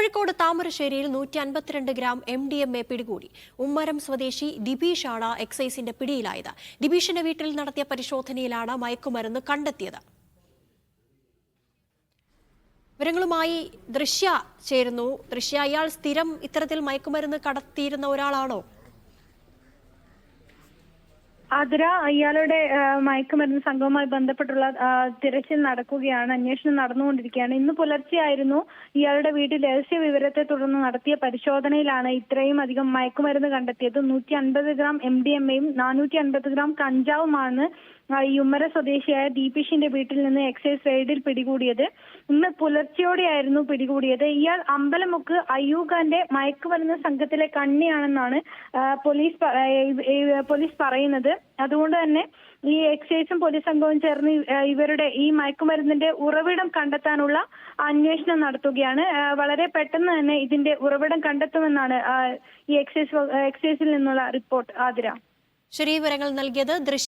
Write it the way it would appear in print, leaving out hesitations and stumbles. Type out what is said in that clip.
കോഴിക്കോട് താമരശ്ശേരിയിൽ 152 gram MDMA പിടികൂടി. ഉമ്മരം സ്വദേശി ദിബീഷാണ് എക്സൈസിന്റെ പിടിയിലായത്. ദിബീഷിന്റെ വീട്ടിൽ നടത്തിയ പരിശോധനയിലാണ് മയക്കുമരുന്ന് കണ്ടെത്തിയത്. വിവരങ്ങളുമായി ദൃശ്യ ചേരുന്നു. ദൃശ്യ, ഇയാൾ സ്ഥിരം ഇത്തരത്തിൽ മയക്കുമരുന്ന് കടത്തിയിരുന്ന ഒരാളാണോ? ആതിര, ഇയാളുടെ മയക്കുമരുന്ന് സംഘവുമായി ബന്ധപ്പെട്ടുള്ള തിരച്ചിൽ നടക്കുകയാണ്. അന്വേഷണം നടന്നുകൊണ്ടിരിക്കുകയാണ്. ഇന്ന് പുലർച്ചെയായിരുന്നു ഇയാളുടെ വീട്ടിൽ രഹസ്യ വിവരത്തെ തുടർന്ന് നടത്തിയ പരിശോധനയിലാണ് ഇത്രയും അധികം മയക്കുമരുന്ന് കണ്ടെത്തിയത്. 150 ഗ്രാം MDMAയും 450 ഗ്രാം കഞ്ചാവുമാണ് ഈ ഉമ്മര സ്വദേശിയായ ദീപേഷിന്റെ വീട്ടിൽ നിന്ന് എക്സൈസ് റെയ്ഡിൽ പിടികൂടിയത്. ഇന്ന് പുലർച്ചെയോടെയായിരുന്നു പിടികൂടിയത്. ഇയാൾ അമ്പലമുക്ക് അയ്യൂഖാന്റെ മയക്കുമരുന്ന് സംഘത്തിലെ കണ്ണിയാണെന്നാണ് പോലീസ് പറയുന്നത്. അതുകൊണ്ട് തന്നെ ഈ എക്സൈസും പോലീസ് സംഘവും ചേർന്ന് ഇവരുടെ ഈ മയക്കുമരുന്നിന്റെ ഉറവിടം കണ്ടെത്താനുള്ള അന്വേഷണം നടത്തുകയാണ്. വളരെ പെട്ടെന്ന് തന്നെ ഇതിന്റെ ഉറവിടം കണ്ടെത്തുമെന്നാണ് ഈ എക്സൈസിൽ നിന്നുള്ള റിപ്പോർട്ട്. ആതിര, ശരി, വിവരങ്ങൾ നൽകിയത് ദൃശ്യ.